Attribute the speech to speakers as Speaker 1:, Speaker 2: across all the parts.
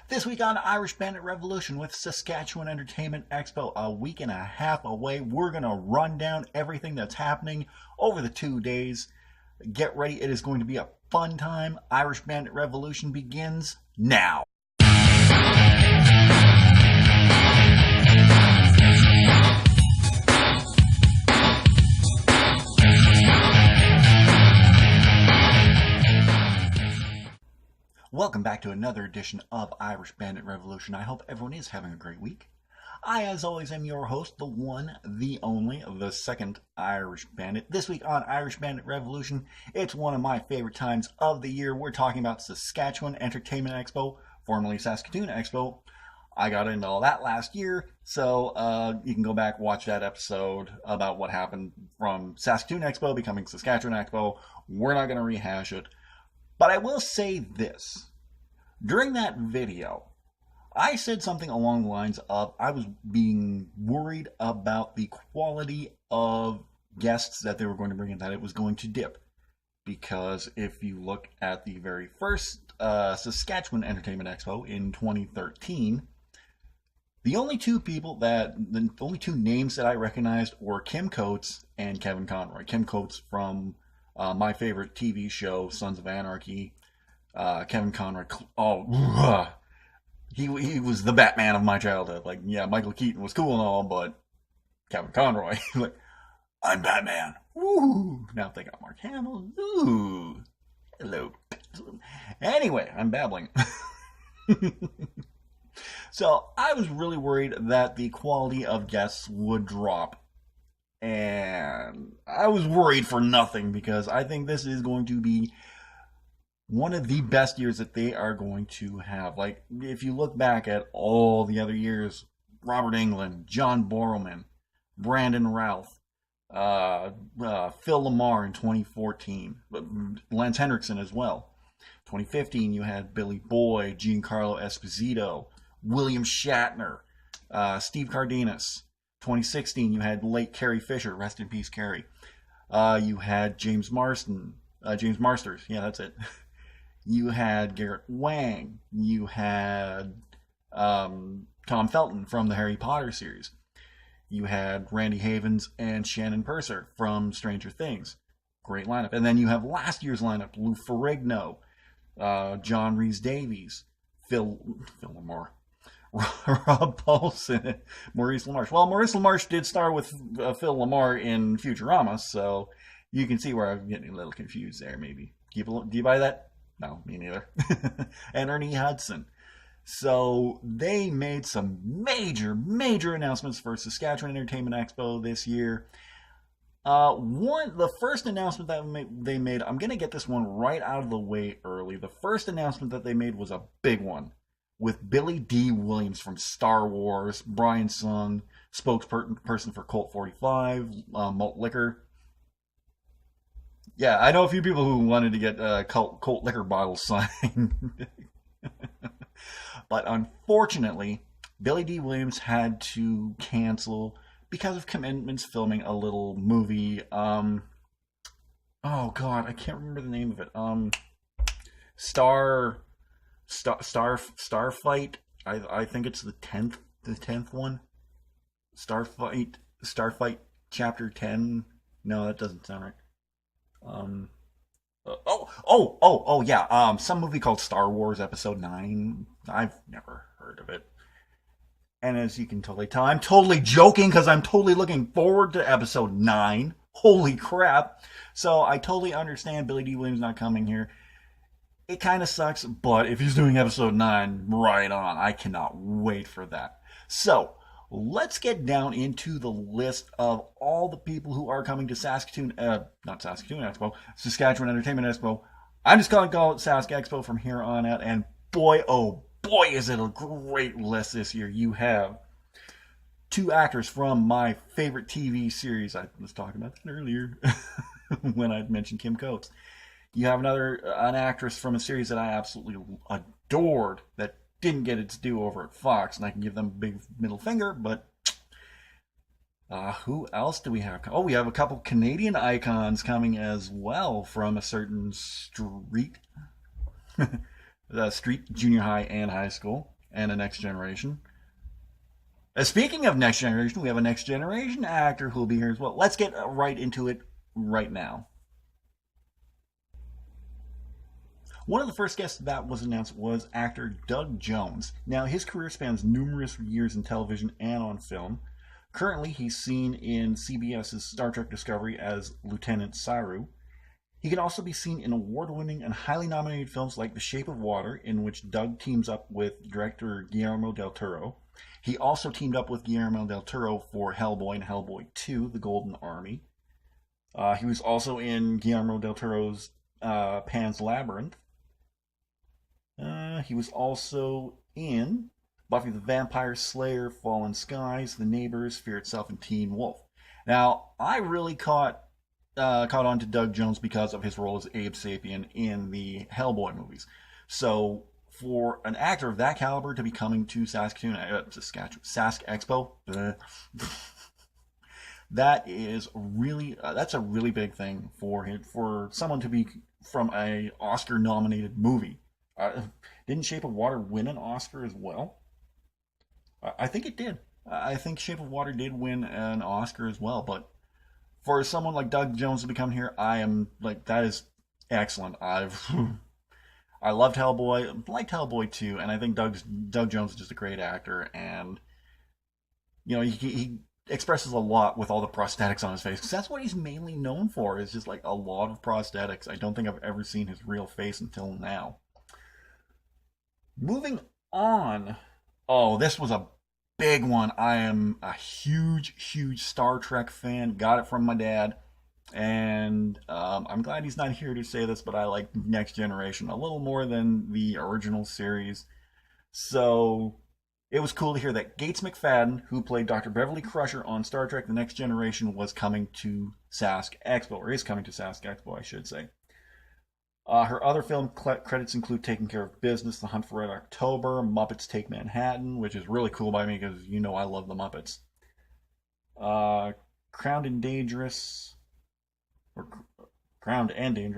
Speaker 1: This week on Irish Bandit Revolution with Saskatchewan Entertainment Expo, a week and a half away, we're going to run down everything that's happening over the 2 days. Get ready, it is going to be a fun time. Irish Bandit Revolution begins now. Welcome back to another edition of Irish Bandit Revolution. I hope everyone is having a great week. I, as always, am your host, the one, the only, the second Irish Bandit. This week on Irish Bandit Revolution, it's one of my favorite times of the year. We're talking about Saskatchewan Entertainment Expo, formerly Saskatoon Expo. I got into all that last year, so you can go back, watch that episode about what happened from Saskatoon Expo becoming Saskatchewan Expo. We're not going to rehash it. But I will say this. During that video, I said something along the lines of I was being worried about the quality of guests that they were going to bring in, that it was going to dip. Because if you look at the very first Saskatchewan Entertainment Expo in 2013, the only two names that I recognized were Kim Coates and Kevin Conroy. Kim Coates from my favorite TV show, Sons of Anarchy. Kevin Conroy. He was the Batman of my childhood. Like, yeah, Michael Keaton was cool and all, but Kevin Conroy, like, I'm Batman. Woo! Now they got Mark Hamill. Ooh, hello. Anyway, I'm babbling. So I was really worried that the quality of guests would drop. And I was worried for nothing, because I think this is going to be one of the best years that they are going to have. Like, if you look back at all the other years, Robert Englund, John Borrowman, Brandon Routh, Phil Lamar in 2014, Lance Henriksen as well. 2015, you had Billy Boyd, Giancarlo Esposito, William Shatner, Steve Cardenas. 2016, you had late Carrie Fisher, rest in peace, Carrie. You had James Marsters, yeah, that's it. You had Garrett Wang. You had Tom Felton from the Harry Potter series. You had Randy Havens and Shannon Purser from Stranger Things. Great lineup. And then you have last year's lineup: Lou Ferrigno, John Rhys-Davies, Phil Lamar, Rob Paulson, Maurice LaMarche. Well, Maurice LaMarche did star with Phil Lamar in Futurama, so you can see where I'm getting a little confused there, maybe. Do you buy that? No, me neither. And Ernie Hudson. So they made some major announcements for Saskatchewan Entertainment Expo this year. The first announcement that they made, I'm going to get this one right out of the way early. The first announcement that they made was a big one, with Billy D. Williams from Star Wars, Brian Sung, spokesperson for Colt 45, Malt Liquor. Yeah, I know a few people who wanted to get Colt Liquor bottles signed. But unfortunately, Billy D. Williams had to cancel because of commitments filming a little movie. Oh God, I can't remember the name of it. Starfight. I think it's the 10th one. Starfight Chapter 10. No, that doesn't sound right. Yeah. Some movie called Star Wars Episode 9. I've never heard of it. And as you can totally tell, I'm totally joking, because I'm totally looking forward to Episode 9. Holy crap. So I totally understand Billy D. Williams not coming here. It kind of sucks, but if he's doing Episode 9, right on. I cannot wait for that. So let's get down into the list of all the people who are coming to Saskatoon Entertainment Expo. I'm just going to call it Sask Expo from here on out. And boy, oh boy, is it a great list this year. You have two actors from my favorite TV series. I was talking about that earlier when I mentioned Kim Coates. You have an actress from a series that I absolutely adored that didn't get its due over at Fox, and I can give them a big middle finger, but who else do we have? Oh, we have a couple Canadian icons coming as well from a certain street junior high and high school. and a Next Generation. Speaking of Next Generation, we have a Next Generation actor who will be here as well. Let's get right into it right now. One of the first guests that was announced was actor Doug Jones. Now, his career spans numerous years in television and on film. Currently, he's seen in CBS's Star Trek Discovery as Lieutenant Saru. He can also be seen in award-winning and highly nominated films like The Shape of Water, in which Doug teams up with director Guillermo del Toro. He also teamed up with Guillermo del Toro for Hellboy and Hellboy 2, The Golden Army. He was also in Guillermo del Toro's Pan's Labyrinth. He was also in Buffy the Vampire Slayer, Fallen Skies, The Neighbors, Fear Itself, and Teen Wolf. Now, I really caught on to Doug Jones because of his role as Abe Sapien in the Hellboy movies. So, for an actor of that caliber to be coming to Sask Expo, that's a really big thing for him, for someone to be from a Oscar-nominated movie. Didn't Shape of Water win an Oscar as well? I think it did. I think Shape of Water did win an Oscar as well, but for someone like Doug Jones to become here, I am like, that is excellent. I loved Hellboy, liked Hellboy too, and I think Doug Jones is just a great actor, and he expresses a lot with all the prosthetics on his face, because that's what he's mainly known for, is just like a lot of prosthetics. I don't think I've ever seen his real face until now. Moving on. Oh, this was a big one. I am a huge, huge Star Trek fan. Got it from my dad. And I'm glad he's not here to say this, but I like Next Generation a little more than the original series. So it was cool to hear that Gates McFadden, who played Dr. Beverly Crusher on Star Trek The Next Generation, was coming to Sask Expo, or is coming to Sask Expo, I should say. Her other film credits include Taking Care of Business, The Hunt for Red October, Muppets Take Manhattan, which is really cool by me because I love the Muppets. Crowned and Dangerous,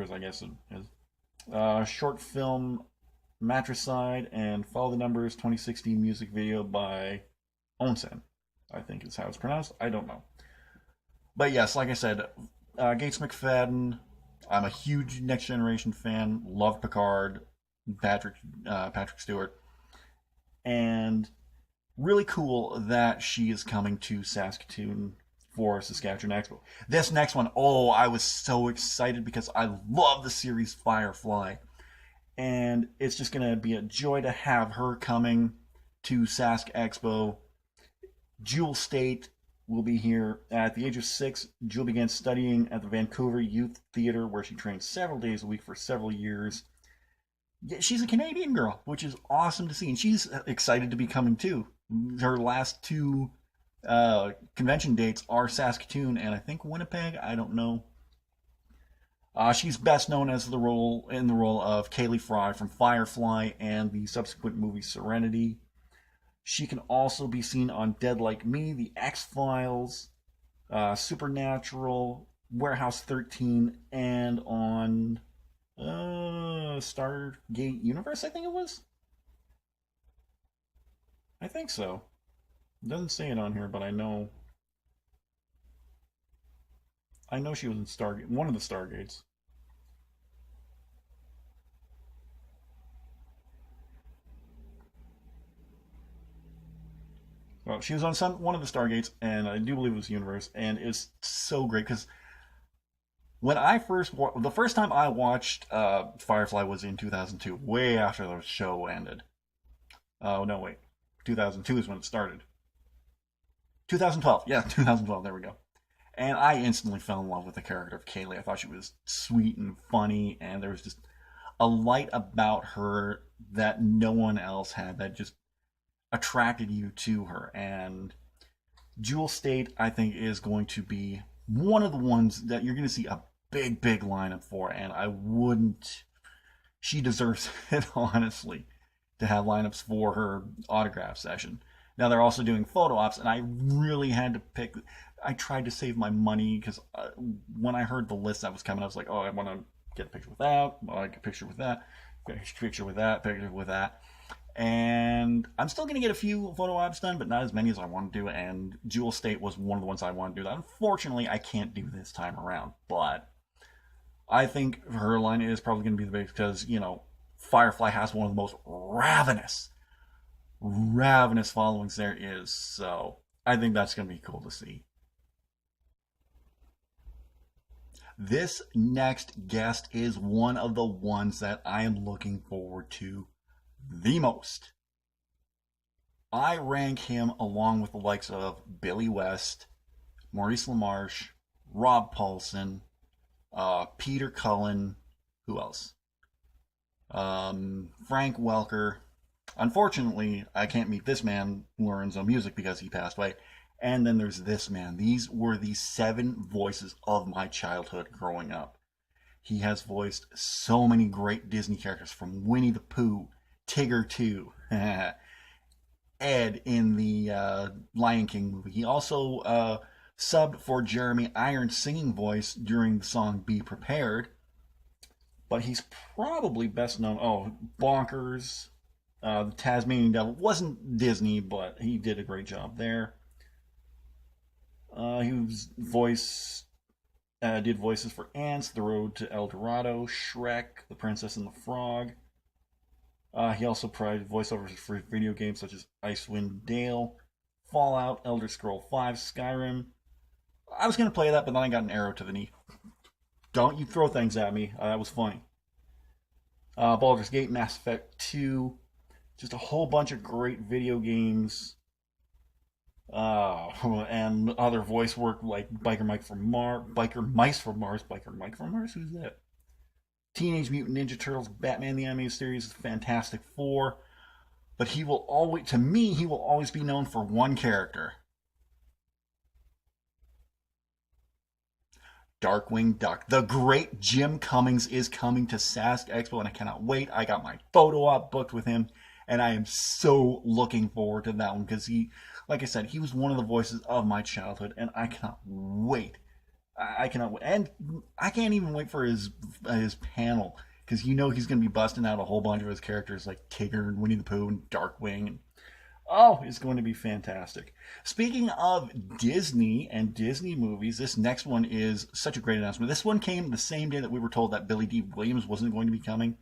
Speaker 1: I guess it is. Short film Matricide, and Follow the Numbers 2016 music video by Onsen, I think is how it's pronounced. I don't know. But yes, like I said, Gates McFadden. I'm a huge Next Generation fan. Love Picard, Patrick Stewart, and really cool that she is coming to Saskatoon for Saskatchewan Expo. This next one, I was so excited because I love the series Firefly, and it's just gonna be a joy to have her coming to Sask Expo. Jewel State will be here. At the age of 6, Jewel began studying at the Vancouver Youth Theatre, where she trained several days a week for several years. She's a Canadian girl, which is awesome to see, and she's excited to be coming too. Her last 2 convention dates are Saskatoon and I think Winnipeg. I don't know. She's best known as in the role of Kaylee Fry from Firefly and the subsequent movie Serenity. She can also be seen on Dead Like Me, The X-Files, Supernatural, Warehouse 13, and on Stargate Universe, I think it was? I think so. It doesn't say it on here, but I know she was in Stargate, one of the Stargates. Well, she was on one of the Stargates, and I do believe it was Universe, and it's so great because when the first time I watched Firefly was in 2002, way after the show ended. Oh no, wait, 2002 is when it started. 2012, yeah, 2012. There we go. And I instantly fell in love with the character of Kaylee. I thought she was sweet and funny, and there was just a light about her that no one else had that just attracted you to her. And Jewel State, I think, is going to be one of the ones that you're going to see a big lineup for, and she deserves it, honestly, to have lineups for her autograph session. Now they're also doing photo ops, and I really had to pick. I tried to save my money because when I heard the list that was coming, I was like, I want to get a picture with that, I get a picture with that, picture with that, picture with that. And I'm still going to get a few photo ops done, but not as many as I want to do. And Jewel State was one of the ones I want to do that. Unfortunately, I can't do this time around. But I think her line is probably going to be the biggest because, Firefly has one of the most ravenous followings there is. So I think that's going to be cool to see. This next guest is one of the ones that I am looking forward to the most. I rank him along with the likes of Billy West, Maurice LaMarche, Rob Paulson, Peter Cullen, who else? Frank Welker. Unfortunately, I can't meet this man, Lorenzo Music, because he passed away. And then there's this man. These were the 7 voices of my childhood growing up. He has voiced so many great Disney characters, from Winnie the Pooh, Tigger 2, Ed in the Lion King movie. He also subbed for Jeremy Irons' singing voice during the song Be Prepared. But he's probably best known, Bonkers, the Tasmanian Devil. Wasn't Disney, but he did a great job there. He did voices for Ants, The Road to El Dorado, Shrek, The Princess and the Frog. He also provided voiceovers for video games such as Icewind Dale, Fallout, Elder Scrolls V, Skyrim. I was going to play that, but then I got an arrow to the knee. Don't you throw things at me. That was funny. Baldur's Gate, Mass Effect 2. Just a whole bunch of great video games. And other voice work like Biker Mice from Mars. Who's that? Teenage Mutant Ninja Turtles, Batman the Animated Series, Fantastic Four. But he will always be known for one character. Darkwing Duck. The great Jim Cummings is coming to Sask Expo, and I cannot wait. I got my photo op booked with him, and I am so looking forward to that one because he, like I said, he was one of the voices of my childhood, and I cannot wait. I cannot wait. And I can't even wait for his panel because he's going to be busting out a whole bunch of his characters like Tigger and Winnie the Pooh and Darkwing. And it's going to be fantastic. Speaking of Disney and Disney movies, this next one is such a great announcement. This one came the same day that we were told that Billy D. Williams wasn't going to be coming.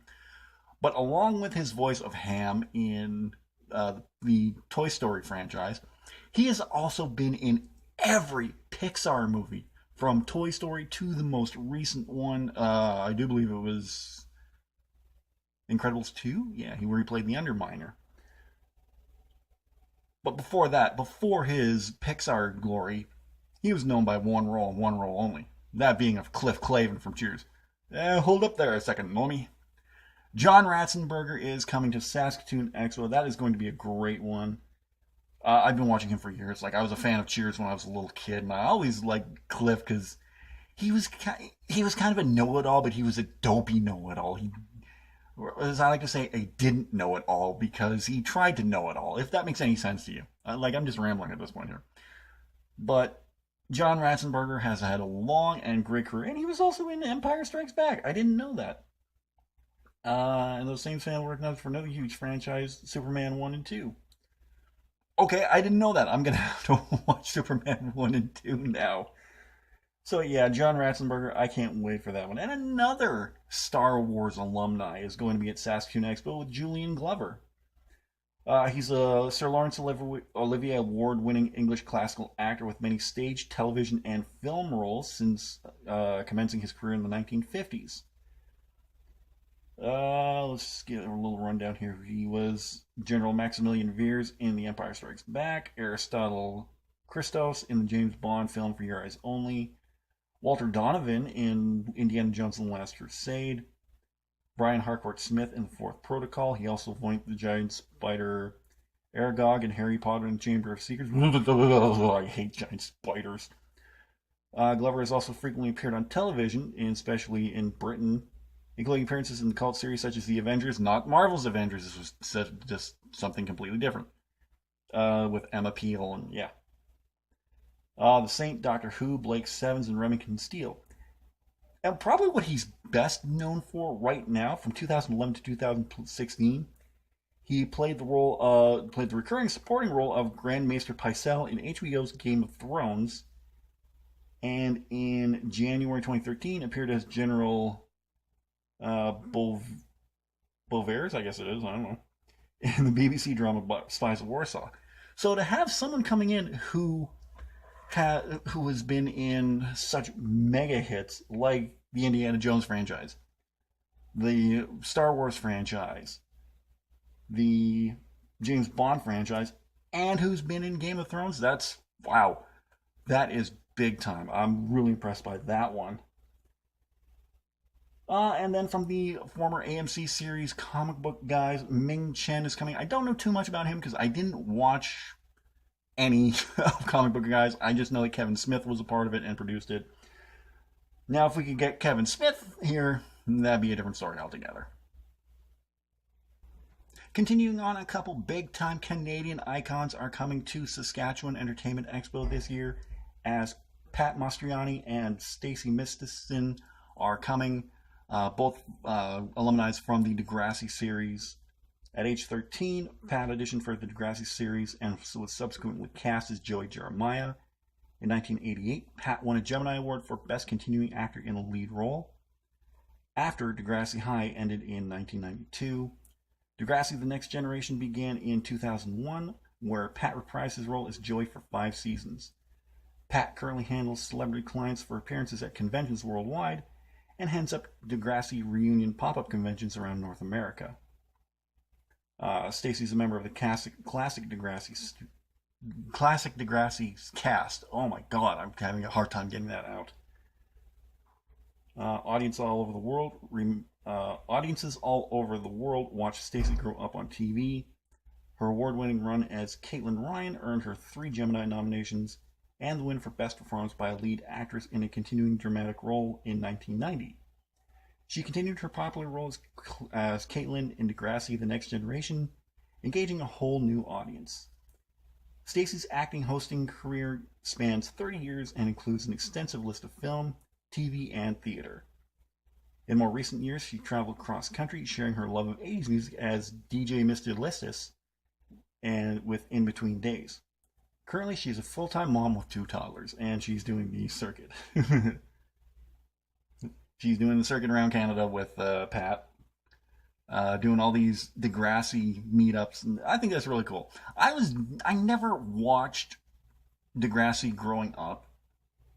Speaker 1: But along with his voice of Ham in the Toy Story franchise, he has also been in every Pixar movie, from Toy Story to the most recent one. I do believe it was Incredibles 2? Yeah, where he played the Underminer. But before that, before his Pixar glory, he was known by one role and one role only. That being of Cliff Clavin from Cheers. Hold up there a second, mommy. John Ratzenberger is coming to Saskatoon Expo. That is going to be a great one. I've been watching him for years. Like, I was a fan of Cheers when I was a little kid, and I always liked Cliff because he was kind of a know-it-all, but he was a dopey know-it-all. As I like to say, a didn't know it all because he tried to know it all, if that makes any sense to you. I'm just rambling at this point here. But John Ratzenberger has had a long and great career, and he was also in Empire Strikes Back. I didn't know that. And those same fans working out for another huge franchise, Superman 1 and 2. Okay, I didn't know that. I'm going to have to watch Superman 1 and 2 now. So yeah, John Ratzenberger, I can't wait for that one. And another Star Wars alumni is going to be at Saskatoon Expo with Julian Glover. He's a Sir Laurence Olivier Award-winning English classical actor with many stage, television, and film roles since commencing his career in the 1950s. Let's get a little rundown here. He was General Maximilian Veers in The Empire Strikes Back, Aristotle Christos in the James Bond film For Your Eyes Only, Walter Donovan in Indiana Jones and the Last Crusade, Brian Harcourt Smith in The Fourth Protocol. He also voiced the giant spider Aragog in Harry Potter and the Chamber of Secrets. I hate giant spiders. Glover has also frequently appeared on television, and especially in Britain, including appearances in the cult series such as The Avengers, not Marvel's Avengers. This was just something completely different. With Emma Peel and yeah. The Saint, Doctor Who, Blake Sevens, and Remington Steele. And probably what he's best known for right now, from 2011 to 2016, He played the recurring supporting role of Grand Maester Pycelle in HBO's Game of Thrones, and in January 2013 appeared as General Bovaers, I guess it is, I don't know, in the BBC drama Spies of Warsaw. So to have someone coming in who has been in such mega hits like the Indiana Jones franchise, the Star Wars franchise, the James Bond franchise, and who's been in Game of Thrones, that's wow. That is big time. I'm really impressed by that one. And then from the former AMC series Comic Book Guys, Ming Chen is coming. I don't know too much about him because I didn't watch any of Comic Book Guys. I just know that Kevin Smith was a part of it and produced it. Now, if we could get Kevin Smith here, that'd be a different story altogether. Continuing on, a couple big-time Canadian icons are coming to Saskatchewan Entertainment Expo this year, as Pat Mastroianni and Stacey Mistison are coming, both alumni from the Degrassi series. At age 13, Pat auditioned for the Degrassi series and was subsequently cast as Joey Jeremiah. In 1988, Pat won a Gemini Award for Best Continuing Actor in a Lead Role. After Degrassi High ended in 1992, Degrassi The Next Generation began in 2001, where Pat reprised his role as Joey for 5 seasons. Pat currently handles celebrity clients for appearances at conventions worldwide and heads up Degrassi reunion pop-up conventions around North America. Stacey's a member of the Classic Degrassi's cast. Oh my god, I'm having a hard time getting that out. Audiences all over the world watch Stacey grow up on TV. Her award-winning run as Caitlin Ryan earned her 3 Gemini nominations and the win for Best Performance by a Lead Actress in a Continuing Dramatic Role in 1990. She continued her popular role as Caitlin in Degrassi The Next Generation, engaging a whole new audience. Stacey's acting hosting career spans 30 years and includes an extensive list of film, TV, and theater. In more recent years, she traveled cross-country, sharing her love of 80s music as DJ Mr. Listis and with In Between Days. Currently, she's a full-time mom with 2 toddlers, and she's doing the circuit. She's doing the circuit around Canada with Pat, doing all these Degrassi meetups, and I think that's really cool. I never watched Degrassi growing up.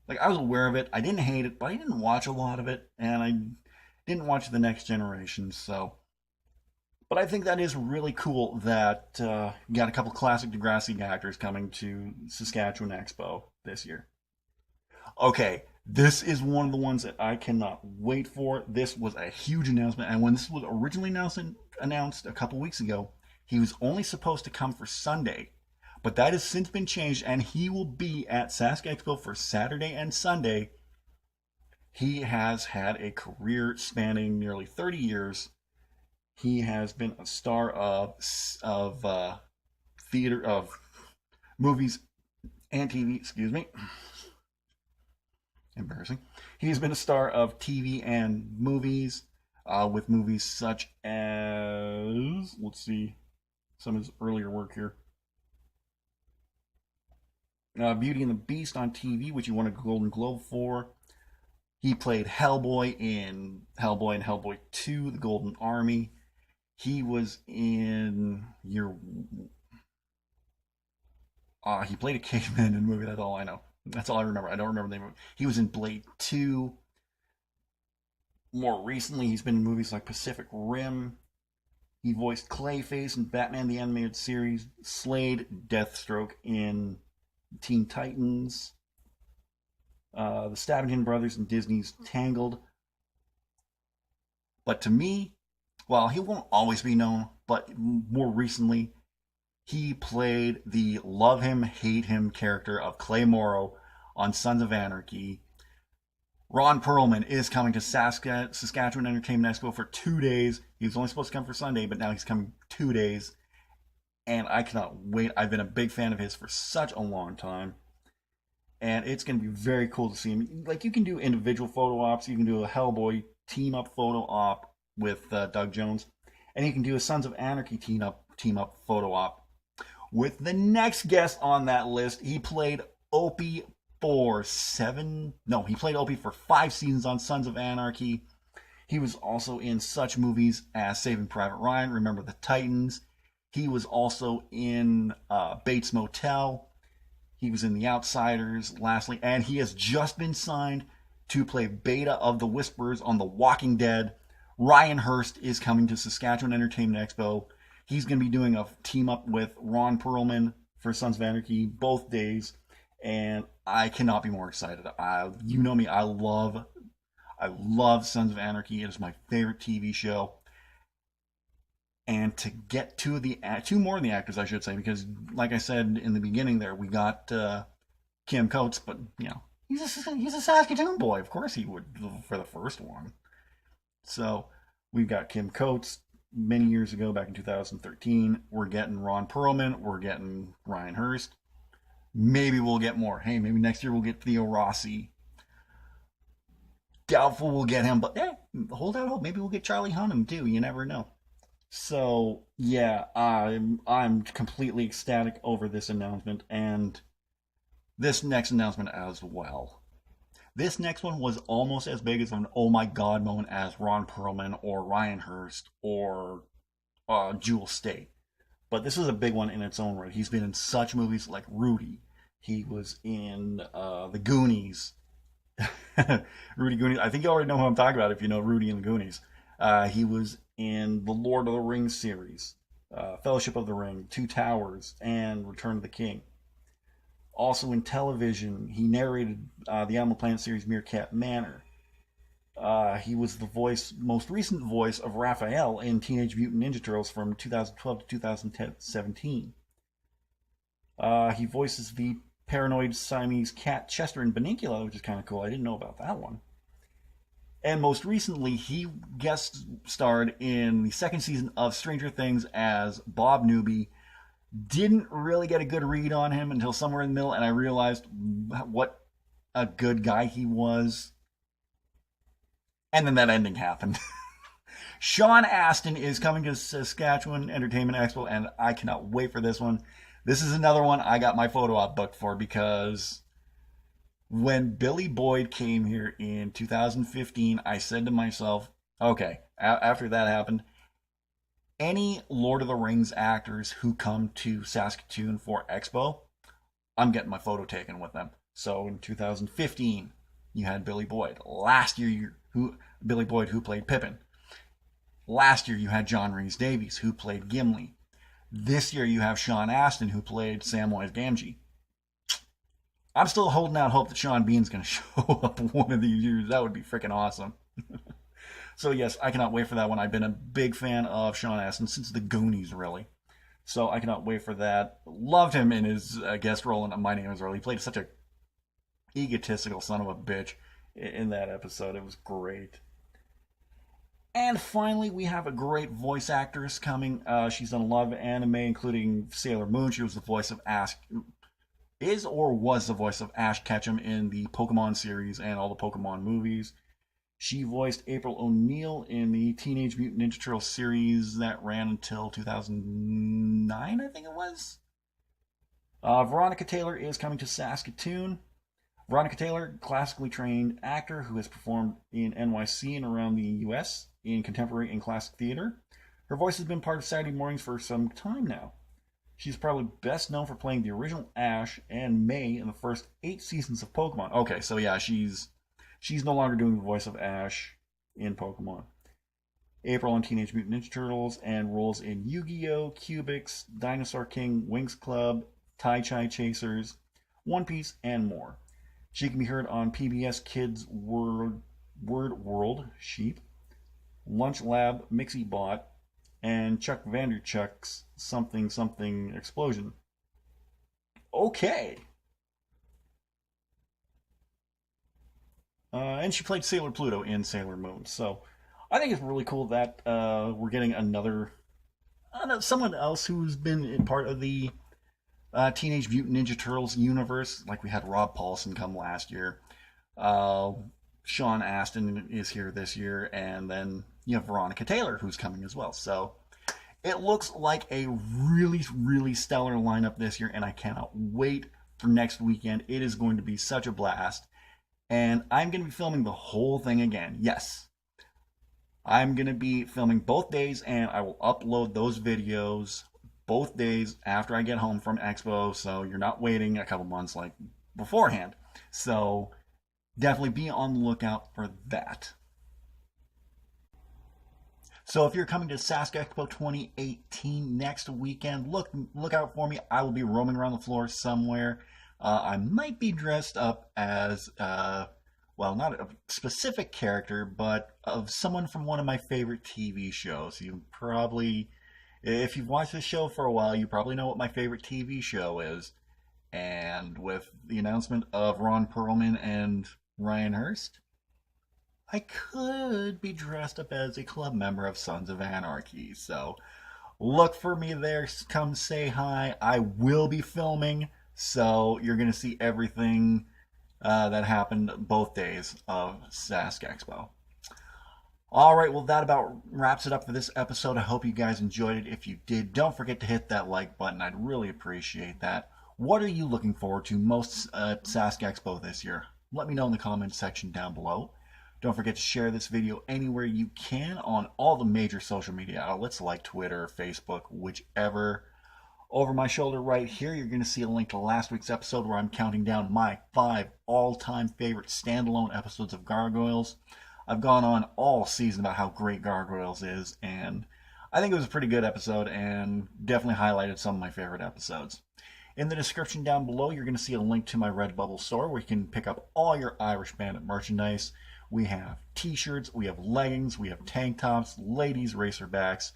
Speaker 1: Like, I was aware of it. I didn't hate it, but I didn't watch a lot of it, and I didn't watch The Next Generation, so. But I think that is really cool that you got a couple classic Degrassi actors coming to Saskatchewan Expo this year. Okay, this is one of the ones that I cannot wait for. This was a huge announcement, and when this was originally announced a couple weeks ago, he was only supposed to come for Sunday, but that has since been changed, and he will be at Sask Expo for Saturday and Sunday. He has had a career spanning nearly 30 years. He has been a star of theater, of movies and TV. Excuse me. Embarrassing. He's been a star of TV and movies, with movies such as, let's see, some of his earlier work here. Beauty and the Beast on TV, which he won a Golden Globe for. He played Hellboy and Hellboy 2, The Golden Army. He was in he played a caveman in a movie, that's all I know. That's all I remember. I don't remember the name of it. He was in Blade 2. More recently, he's been in movies like Pacific Rim. He voiced Clayface in Batman the Animated Series, Slade, Deathstroke in Teen Titans, the Stabbington Brothers in Disney's Tangled. But to me, well, he won't always be known, but more recently, he played the love him, hate him character of Clay Morrow on Sons of Anarchy. Ron Perlman is coming to Saskatchewan Entertainment Expo for 2 days. He was only supposed to come for Sunday, but now he's coming 2 days. And I cannot wait. I've been a big fan of his for such a long time. And it's going to be very cool to see him. Like, you can do individual photo ops. You can do a Hellboy team-up photo op with Doug Jones. And you can do a Sons of Anarchy team up photo op with the next guest on that list. He played Opie for he played Opie for 5 seasons on Sons of Anarchy. He was also in such movies as Saving Private Ryan, Remember the Titans. He was also in Bates Motel. He was in The Outsiders, lastly, and he has just been signed to play Beta of the Whisperers on The Walking Dead. Ryan Hurst is coming to Saskatchewan Entertainment Expo. He's going to be doing a team up with Ron Perlman for Sons of Anarchy both days, and I cannot be more excited. You know me, I love Sons of Anarchy. It is my favorite TV show. And to get two more of the actors, I should say, because like I said in the beginning there, we got Kim Coates, but you know, he's a Saskatoon boy. Of course he would for the first one. So we've got Kim Coates many years ago, back in 2013. We're getting Ron Perlman. We're getting Ryan Hurst. Maybe we'll get more. Hey, maybe next year we'll get Theo Rossi. Doubtful we'll get him, but hold out hope. Maybe we'll get Charlie Hunnam too. You never know. So yeah, I'm completely ecstatic over this announcement and this next announcement as well. This next one was almost as big as an oh my god moment as Ron Perlman or Ryan Hurst or Jewel Staite. But this is a big one in its own right. He's been in such movies like Rudy. He was in The Goonies. Rudy Goonies. I think you already know who I'm talking about if you know Rudy and the Goonies. He was in the Lord of the Rings series, Fellowship of the Ring, Two Towers, and Return of the King. Also in television, he narrated the Animal Planet series Meerkat Manor. He was the most recent voice of Raphael in Teenage Mutant Ninja Turtles from 2012 to 2017. He voices the paranoid Siamese cat Chester in Benincula, which is kind of cool. I didn't know about that one. And most recently, he guest starred in the 2nd season of Stranger Things as Bob Newby. Didn't really get a good read on him until somewhere in the middle, and I realized what a good guy he was. And then that ending happened. Sean Astin is coming to Saskatchewan Entertainment Expo, and I cannot wait for this one. This is another one I got my photo op booked for because when Billy Boyd came here in 2015, I said to myself, okay, after that happened, any Lord of the Rings actors who come to Saskatoon for Expo, I'm getting my photo taken with them. So in 2015, you had Billy Boyd. Last year, Billy Boyd, who played Pippin. Last year, you had John Rhys-Davies, who played Gimli. This year, you have Sean Astin, who played Samwise Gamgee. I'm still holding out hope that Sean Bean's going to show up one of these years. That would be freaking awesome. So yes, I cannot wait for that one. I've been a big fan of Sean Astin since The Goonies, really. So I cannot wait for that. Loved him in his guest role in My Name is Earl. He played such a egotistical son of a bitch in that episode. It was great. And finally, we have a great voice actress coming. She's done a lot of anime, including Sailor Moon. She was the voice of Ash Ketchum in the Pokemon series and all the Pokemon movies. She voiced April O'Neil in the Teenage Mutant Ninja Turtles series that ran until 2009, I think it was. Veronica Taylor is coming to Saskatoon. Veronica Taylor, classically trained actor who has performed in NYC and around the U.S. in contemporary and classic theater. Her voice has been part of Saturday mornings for some time now. She's probably best known for playing the original Ash and May in the first 8 seasons of Pokemon. Okay, so yeah, she's no longer doing the voice of Ash in Pokemon. April on Teenage Mutant Ninja Turtles and roles in Yu-Gi-Oh!, Cubix, Dinosaur King, Winx Club, Tai Chi Chasers, One Piece, and more. She can be heard on PBS Kids Word World, Sheep, Lunch Lab, Mixie Bot, and Chuck Vanderchuck's Something Something Explosion. Okay. And she played Sailor Pluto in Sailor Moon. So I think it's really cool that we're getting someone else who's been part of the Teenage Mutant Ninja Turtles universe. Like we had Rob Paulson come last year. Sean Astin is here this year. And then you have Veronica Taylor who's coming as well. So It looks like a really, really stellar lineup this year, and I cannot wait for next weekend. It is going to be such a blast. And I'm going to be filming the whole thing again. Yes, I'm going to be filming both days, and I will upload those videos both days after I get home from Expo. So you're not waiting a couple months like beforehand. So definitely be on the lookout for that. So if you're coming to Sask Expo 2018 next weekend, look out for me. I will be roaming around the floor somewhere. I might be dressed up as, well, not a specific character, but of someone from one of my favorite TV shows. You probably, if you've watched this show for a while, you probably know what my favorite TV show is. And with the announcement of Ron Perlman and Ryan Hurst, I could be dressed up as a club member of Sons of Anarchy. So look for me there. Come say hi. I will be filming, so you're going to see everything that happened both days of Sask Expo. All right, well, that about wraps it up for this episode. I hope you guys enjoyed it. If you did, don't forget to hit that like button. I'd really appreciate that. What are you looking forward to most at Sask Expo this year? Let me know in the comments section down below. Don't forget to share this video anywhere you can on all the major social media outlets like Twitter, Facebook, whichever. Over my shoulder right here, you're going to see a link to last week's episode where I'm counting down my 5 all-time favorite standalone episodes of Gargoyles. I've gone on all season about how great Gargoyles is, and I think it was a pretty good episode and definitely highlighted some of my favorite episodes. In the description down below, you're going to see a link to my Redbubble store where you can pick up all your Irish Bandit merchandise. We have t-shirts, we have leggings, we have tank tops, ladies' racerbacks,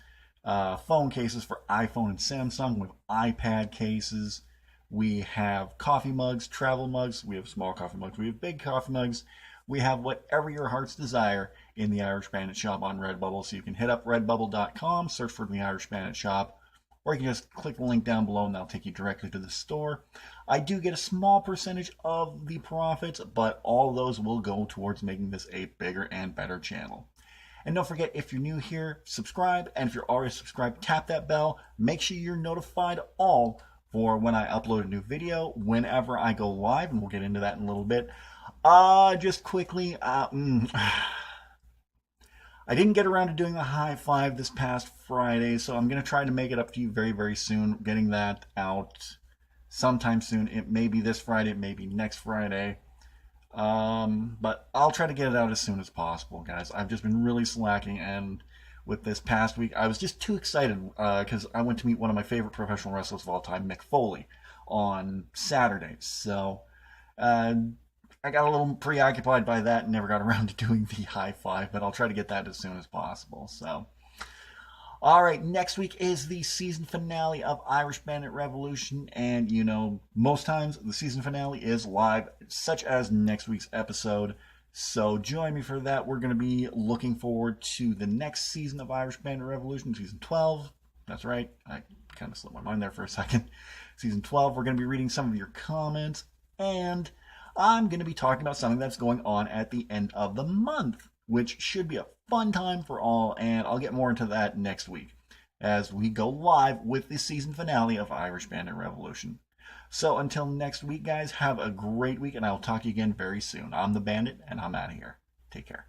Speaker 1: phone cases for iPhone and Samsung, with iPad cases. We have coffee mugs, travel mugs, we have small coffee mugs, we have big coffee mugs. We have whatever your heart's desire in the Irish Bandit shop on Redbubble. So you can hit up redbubble.com, search for the Irish Bandit shop, or you can just click the link down below and that'll take you directly to the store. I do get a small percentage of the profits, but all those will go towards making this a bigger and better channel. And don't forget, if you're new here, subscribe. And if you're already subscribed, tap that bell. Make sure you're notified all for when I upload a new video, whenever I go live, and we'll get into that in a little bit. Just quickly, I didn't get around to doing the high five this past Friday, so I'm going to try to make it up to you very, very soon. Getting that out sometime soon. It may be this Friday, it may be next Friday. But I'll try to get it out as soon as possible, guys. I've just been really slacking, and with this past week, I was just too excited because I went to meet one of my favorite professional wrestlers of all time, Mick Foley, on Saturday. So I got a little preoccupied by that and never got around to doing the high five, but I'll try to get that as soon as possible. So, all right, next week is the season finale of Irish Bandit Revolution, and you know, most times the season finale is live, such as next week's episode. So join me for that. We're going to be looking forward to the next season of Irish Bandit Revolution, season 12. That's right, I kind of slipped my mind there for a second. Season 12, we're going to be reading some of your comments, and I'm going to be talking about something that's going on at the end of the month, which should be a fun time for all, and I'll get more into that next week as we go live with the season finale of Irish Bandit Revolution. So until next week, guys, have a great week, and I'll talk to you again very soon. I'm the Bandit, and I'm out of here. Take care.